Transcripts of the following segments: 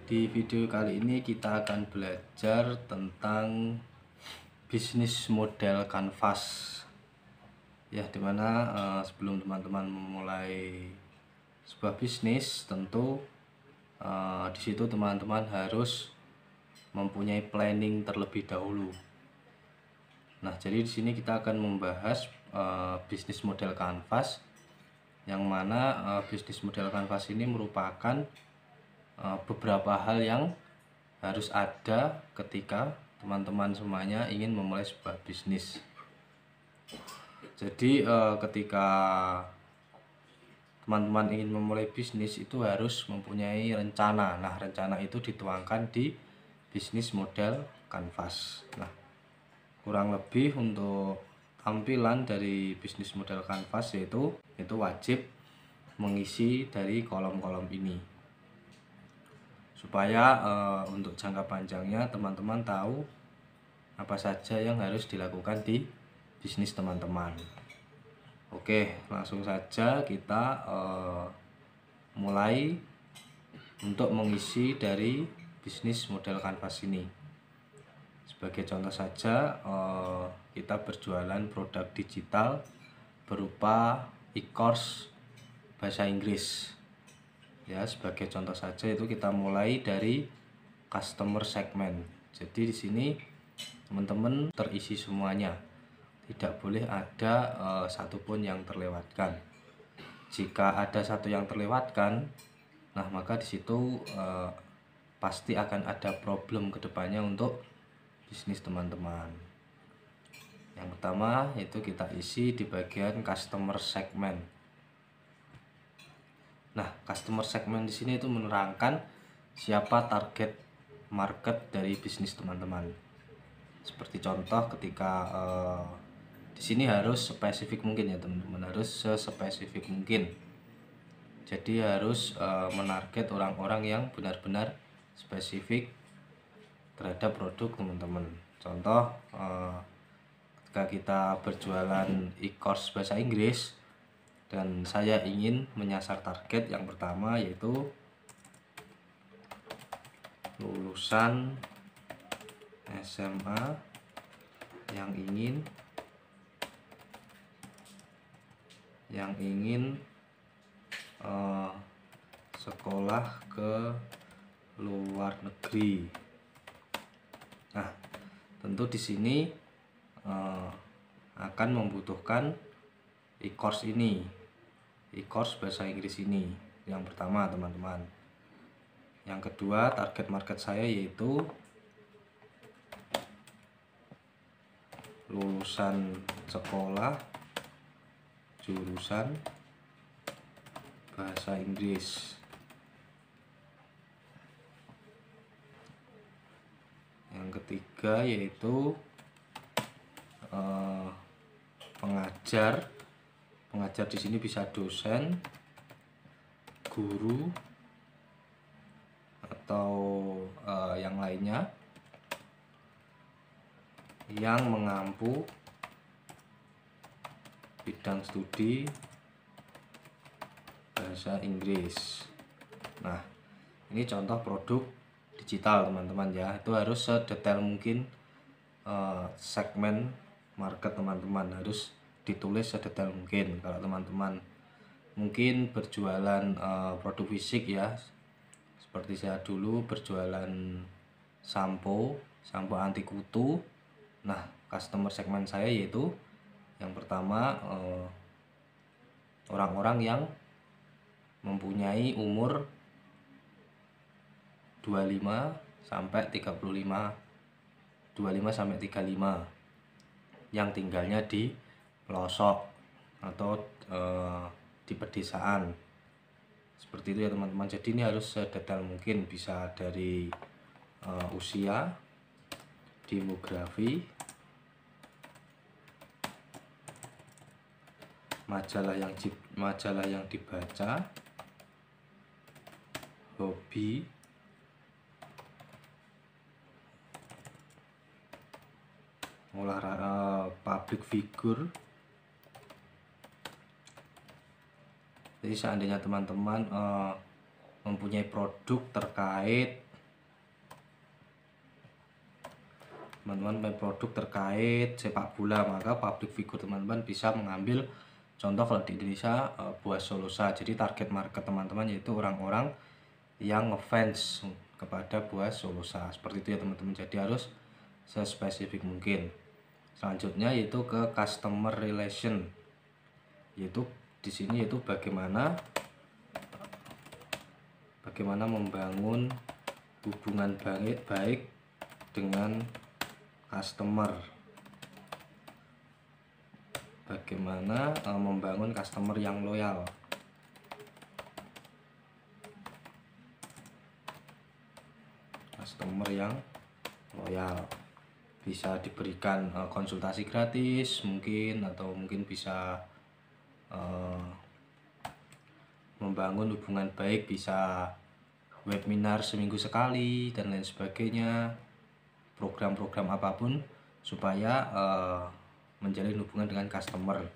Di video kali ini kita akan belajar tentang bisnis model kanvas, ya, dimana sebelum teman-teman memulai sebuah bisnis tentu di situ teman-teman harus mempunyai planning terlebih dahulu. Nah, jadi di sini kita akan membahas bisnis model kanvas, yang mana bisnis model kanvas ini merupakan beberapa hal yang harus ada ketika teman-teman semuanya ingin memulai sebuah bisnis. Jadi ketika teman-teman ingin memulai bisnis itu harus mempunyai rencana. Nah, rencana itu dituangkan di bisnis model kanvas. Nah, kurang lebih untuk tampilan dari bisnis model kanvas yaitu wajib mengisi dari kolom-kolom ini, supaya untuk jangka panjangnya teman-teman tahu apa saja yang harus dilakukan di bisnis teman-teman. Oke, langsung saja kita mulai untuk mengisi dari bisnis model kanvas ini. Sebagai contoh saja, kita berjualan produk digital berupa e-course bahasa Inggris. Ya, sebagai contoh saja itu kita mulai dari customer segment. Jadi di sini teman-teman terisi semuanya, tidak boleh ada satupun yang terlewatkan. Jika ada satu yang terlewatkan, nah maka di situ pasti akan ada problem kedepannya untuk bisnis teman-teman. Yang pertama itu kita isi di bagian customer segment. Nah, customer segment di sini itu menerangkan siapa target market dari bisnis teman-teman. Seperti contoh ketika di sini harus spesifik mungkin ya teman-teman, harus sespesifik mungkin. Jadi harus menarget orang-orang yang benar-benar spesifik terhadap produk teman-teman. Contoh ketika kita berjualan e-course bahasa Inggris dan saya ingin menyasar target yang pertama yaitu lulusan SMA yang ingin sekolah ke luar negeri. Nah, tentu di sini akan membutuhkan e-course ini, e-course bahasa Inggris ini. Yang pertama teman-teman. Yang kedua, target market saya yaitu lulusan sekolah jurusan bahasa Inggris. Yang ketiga yaitu pengajar. Pengajar di sini bisa dosen, guru, atau yang lainnya yang mengampu bidang studi bahasa Inggris. Nah, ini contoh produk digital teman-teman ya. Itu harus sedetail mungkin segmen market teman-teman harus ditulis sedetail mungkin. Kalau teman-teman mungkin berjualan produk fisik ya, seperti saya dulu berjualan sampo anti kutu. Nah, customer segmen saya yaitu yang pertama orang-orang yang mempunyai umur 25 sampai 35 yang tinggalnya di pelosok atau di pedesaan. Seperti itu ya teman-teman. Jadi ini harus sedetail mungkin, bisa dari usia, demografi, majalah yang dibaca, hobi, olahraga, public figure. Jadi seandainya teman-teman mempunyai produk terkait teman-teman punya produk terkait sepak bola, maka public figure teman-teman bisa mengambil contoh kalau di Indonesia Boas Solosa. Jadi target market teman-teman yaitu orang-orang yang ngefans kepada Boas Solosa. Seperti itu ya teman-teman. Jadi harus sespesifik mungkin. Selanjutnya yaitu ke customer relation. Yaitu di sini yaitu bagaimana membangun hubungan baik dengan customer. Bagaimana membangun customer yang loyal. Customer yang loyal bisa diberikan konsultasi gratis mungkin, atau mungkin bisa membangun hubungan baik, bisa webinar seminggu sekali dan lain sebagainya, program-program apapun supaya menjalin hubungan dengan customer.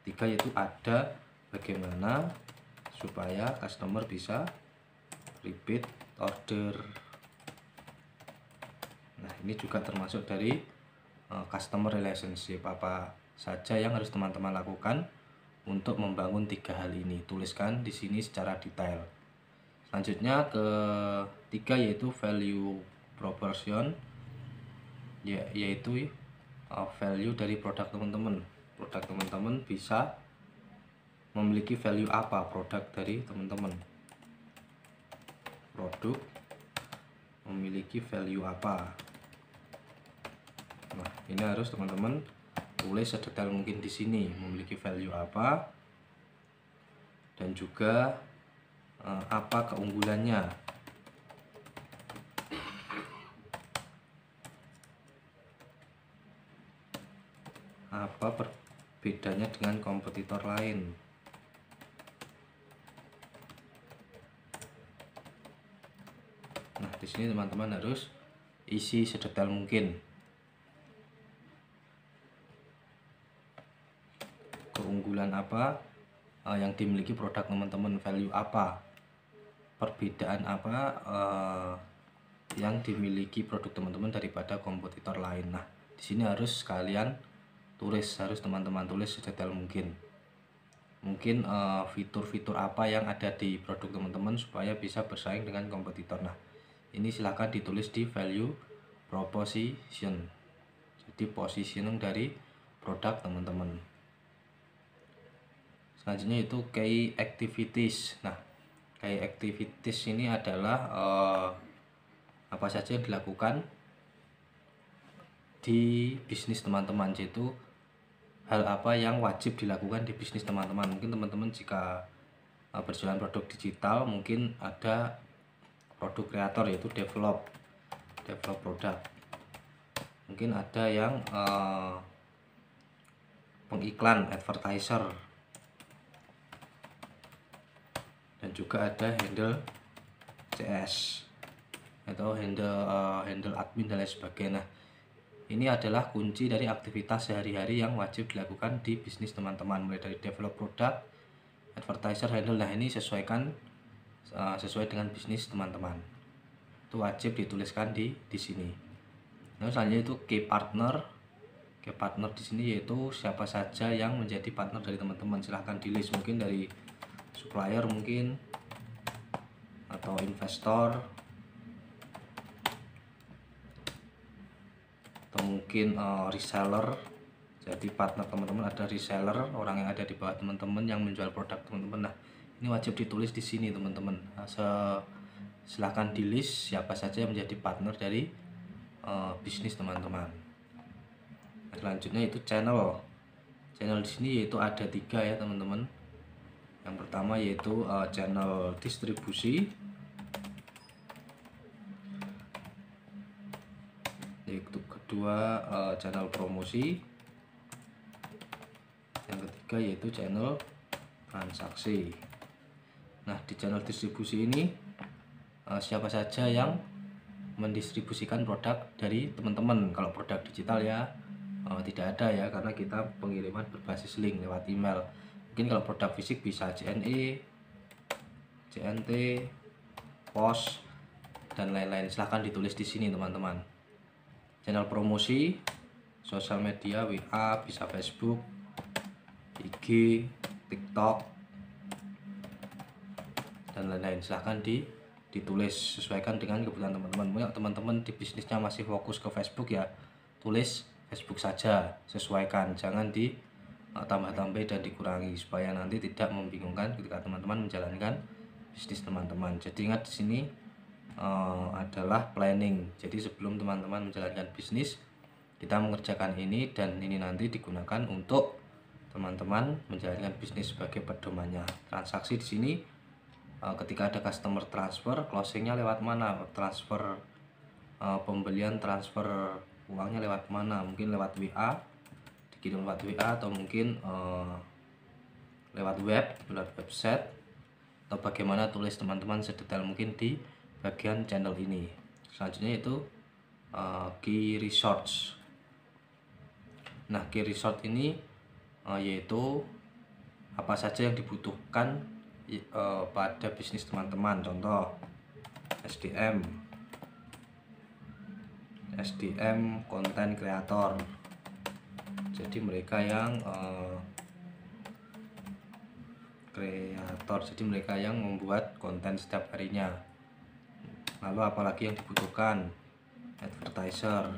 Tiga yaitu ada bagaimana supaya customer bisa repeat order. Nah, ini juga termasuk dari customer relationship. Apa saja yang harus teman-teman lakukan untuk membangun tiga hal ini? Tuliskan di sini secara detail. Selanjutnya ketiga yaitu value proportion, yaitu value dari produk teman-teman. Produk teman-teman bisa memiliki value apa produk dari teman-teman. Produk memiliki value apa. Nah, ini harus teman-teman tulis sedetail mungkin di sini, memiliki value apa dan juga apa keunggulannya. Apa perbedaannya dengan kompetitor lain. Nah, di sini teman-teman harus isi sedetail mungkin. Keunggulan apa yang dimiliki produk teman-teman, value apa, perbedaan apa yang dimiliki produk teman-teman daripada kompetitor lain. Nah, di sini harus kalian tulis, harus teman-teman tulis sedetail mungkin. Mungkin fitur-fitur apa yang ada di produk teman-teman supaya bisa bersaing dengan kompetitor. Nah, ini silahkan ditulis di value proposition. Jadi positioning dari produk teman-teman. Selanjutnya itu key activities. Nah, key activities ini adalah apa saja yang dilakukan di bisnis teman-teman, yaitu hal apa yang wajib dilakukan di bisnis teman-teman. Mungkin teman-teman jika berjualan produk digital, mungkin ada produk kreator yaitu develop produk. Mungkin ada yang pengiklan, advertiser, dan juga ada handle CS atau handle admin dan lain sebagainya. Nah, ini adalah kunci dari aktivitas sehari-hari yang wajib dilakukan di bisnis teman-teman, mulai dari develop produk, advertiser, handle. Nah, ini sesuai dengan bisnis teman-teman. Itu wajib dituliskan di sini. Nah, selanjutnya itu key partner. Key partner di sini yaitu siapa saja yang menjadi partner dari teman-teman. Silahkan di list, mungkin dari supplier mungkin, atau investor, atau mungkin reseller. Jadi partner teman-teman ada reseller, orang yang ada di bawah teman-teman yang menjual produk teman-teman. Nah, ini wajib ditulis di sini teman-teman. Silahkan di list siapa saja yang menjadi partner dari bisnis teman-teman. Nah, selanjutnya itu channel di sini yaitu ada 3 ya teman-teman. Yang pertama yaitu channel distribusi, yaitu kedua channel promosi, yang ketiga yaitu channel transaksi. Nah, di channel distribusi ini siapa saja yang mendistribusikan produk dari teman-teman. Kalau produk digital ya tidak ada ya, karena kita pengiriman berbasis link lewat email. Mungkin kalau produk fisik bisa JNE, JNT, POS, dan lain-lain. Silahkan ditulis di sini teman-teman. channel promosi, sosial media, WA, bisa Facebook, IG, TikTok, dan lain-lain. Silahkan ditulis sesuaikan dengan kebutuhan teman-teman. Teman-teman di bisnisnya masih fokus ke Facebook, ya tulis Facebook saja, sesuaikan, jangan tambah-tambah dan dikurangi supaya nanti tidak membingungkan ketika teman-teman menjalankan bisnis teman-teman. Jadi ingat di sini adalah planning. Jadi sebelum teman-teman menjalankan bisnis, kita mengerjakan ini, dan ini nanti digunakan untuk teman-teman menjalankan bisnis sebagai pedomannya. Transaksi di sini ketika ada customer transfer, closingnya lewat mana? Transfer pembelian, transfer uangnya lewat mana? Mungkin lewat WA, dikirim lewat WA, atau mungkin lewat website, atau bagaimana, tulis teman-teman sedetail mungkin di bagian channel ini. Selanjutnya itu key resource. Nah, key resource ini yaitu apa saja yang dibutuhkan pada bisnis teman-teman. Contoh SDM konten kreator. Jadi mereka yang kreator, jadi mereka yang membuat konten setiap harinya. Lalu apalagi yang dibutuhkan? Advertiser,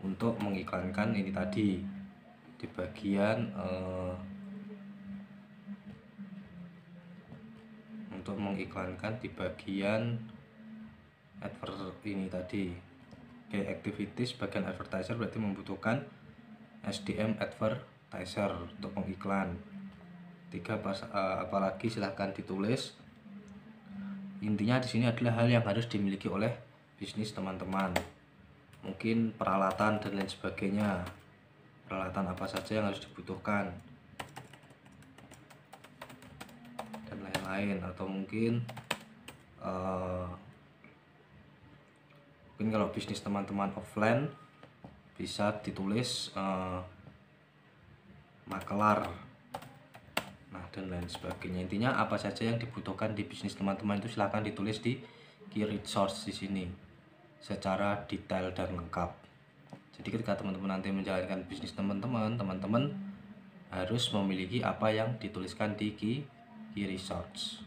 untuk mengiklankan ini tadi di bagian untuk mengiklankan di bagian ini tadi. Oke, activities bagian advertiser berarti membutuhkan SDM advertiser untuk mengiklan. Apalagi silahkan ditulis. Intinya di sini adalah hal yang harus dimiliki oleh bisnis teman-teman. Mungkin peralatan dan lain sebagainya. Peralatan apa saja yang harus dibutuhkan dan lain-lain. Atau mungkin kalau bisnis teman-teman offline bisa ditulis makelar, nah dan lain sebagainya. Intinya apa saja yang dibutuhkan di bisnis teman-teman itu silahkan ditulis di key resource di sini secara detail dan lengkap. Jadi ketika teman-teman nanti menjalankan bisnis teman-teman harus memiliki apa yang dituliskan di key resource.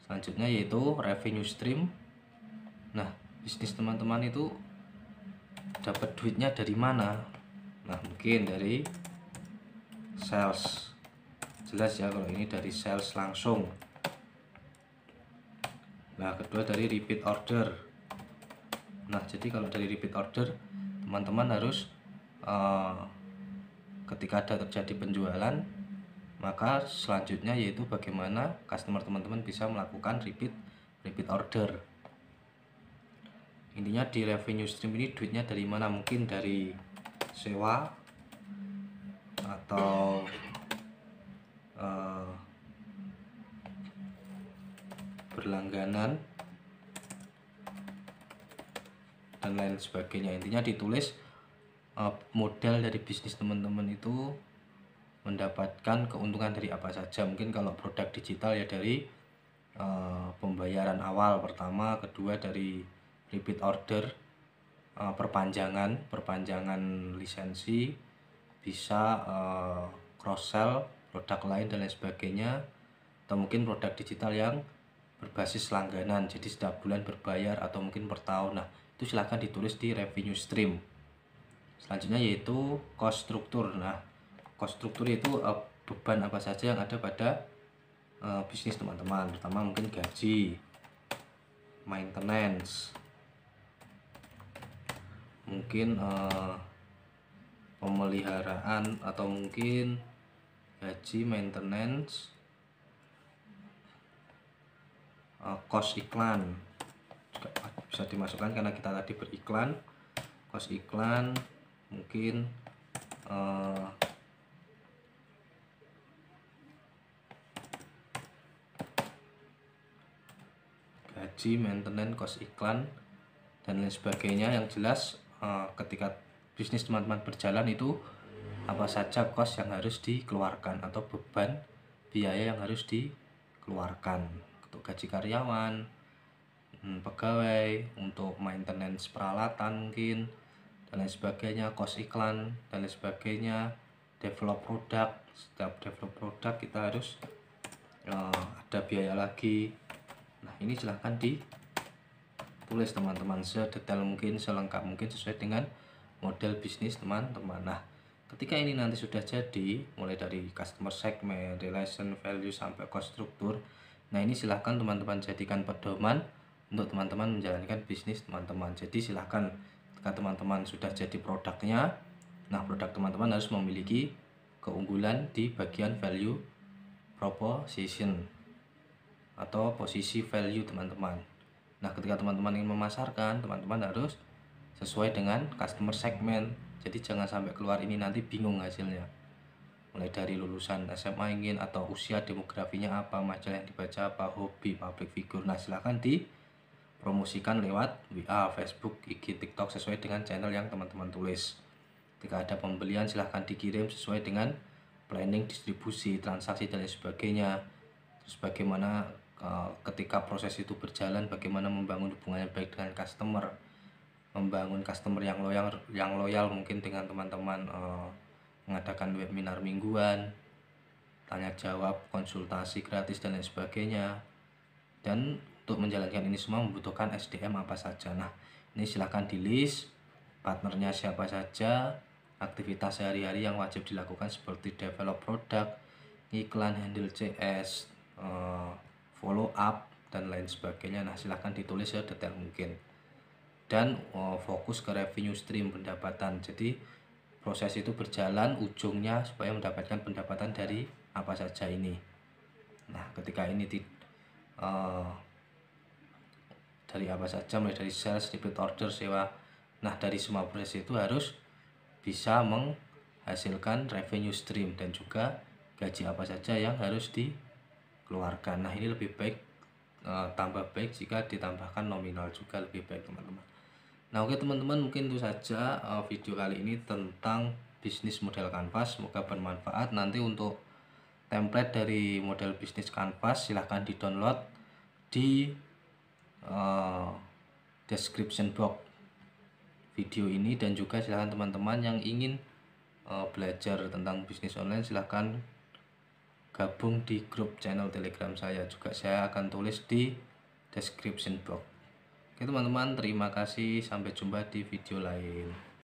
Selanjutnya yaitu revenue stream. Nah, bisnis teman-teman itu dapat duitnya dari mana? Nah, mungkin dari sales. Jelas ya kalau ini dari sales langsung. Nah, kedua dari repeat order. Nah, jadi kalau dari repeat order, teman-teman harus ketika ada terjadi penjualan, maka selanjutnya yaitu bagaimana customer teman-teman bisa melakukan repeat order. Intinya di revenue stream ini duitnya dari mana? Mungkin dari sewa atau berlangganan dan lain sebagainya. Intinya ditulis modal dari bisnis teman-teman itu mendapatkan keuntungan dari apa saja. Mungkin kalau produk digital ya dari pembayaran awal pertama, kedua dari repeat order, perpanjangan lisensi, bisa cross sell produk lain dan lain sebagainya, atau mungkin produk digital yang berbasis langganan, jadi setiap bulan berbayar atau mungkin per tahun. Nah, itu silahkan ditulis di revenue stream. Selanjutnya yaitu cost struktur. Nah, cost struktur itu beban apa saja yang ada pada bisnis teman-teman. Pertama mungkin gaji, maintenance, mungkin pemeliharaan, atau mungkin gaji, maintenance, cost iklan juga bisa dimasukkan karena kita tadi beriklan. Cost iklan, mungkin gaji, maintenance, cost iklan dan lain sebagainya. Yang jelas ketika bisnis teman-teman berjalan itu apa saja cost yang harus dikeluarkan atau beban biaya yang harus dikeluarkan untuk gaji karyawan, pegawai, untuk maintenance peralatan mungkin, dan lain sebagainya, cost iklan dan lain sebagainya, develop produk. Setiap develop produk kita harus ada biaya lagi. Nah, ini silahkan ditulis teman-teman sedetail mungkin, selengkap mungkin sesuai dengan model bisnis teman-teman. Nah, ketika ini nanti sudah jadi, mulai dari customer segment, relation value sampai cost struktur, nah ini silahkan teman-teman jadikan pedoman untuk teman-teman menjalankan bisnis teman-teman. Jadi silahkan ketika teman-teman sudah jadi produknya, nah produk teman-teman harus memiliki keunggulan di bagian value proposition atau posisi value teman-teman. Nah, ketika teman-teman ingin memasarkan, teman-teman harus sesuai dengan customer segment. Jadi jangan sampai keluar ini nanti bingung hasilnya. Mulai dari lulusan SMA ingin, atau usia demografinya apa, majalah yang dibaca apa, hobi, public figure. Nah, silahkan dipromosikan lewat WA, Facebook, IG, TikTok sesuai dengan channel yang teman-teman tulis. Ketika ada pembelian silahkan dikirim sesuai dengan planning distribusi, transaksi dan lain sebagainya. Terus bagaimana ketika proses itu berjalan, bagaimana membangun hubungan yang baik dengan customer, membangun customer yang loyal mungkin dengan teman-teman mengadakan webinar mingguan, tanya jawab, konsultasi gratis dan lain sebagainya. Dan untuk menjalankan ini semua membutuhkan SDM apa saja. Nah, ini silahkan di list partnernya siapa saja, aktivitas sehari-hari yang wajib dilakukan seperti develop produk, iklan, handle CS, follow up dan lain sebagainya. Nah, silahkan ditulis sedetail mungkin. Dan fokus ke revenue stream, pendapatan. Jadi proses itu berjalan ujungnya supaya mendapatkan pendapatan dari apa saja ini. Nah, ketika ini dari apa saja, mulai dari sales, repeat order, sewa. Nah, dari semua proses itu harus bisa menghasilkan revenue stream dan juga gaji apa saja yang harus dikeluarkan. Nah, ini lebih baik tambah baik jika ditambahkan nominal juga lebih baik teman-teman. Nah, oke teman-teman, mungkin itu saja video kali ini tentang bisnis model Canvas. Semoga bermanfaat. Nanti untuk template dari model bisnis Canvas silahkan di download di description box video ini, dan juga silahkan teman-teman yang ingin belajar tentang bisnis online silahkan gabung di grup channel Telegram saya, juga saya akan tulis di description box. Oke teman-teman, terima kasih, sampai jumpa di video lain.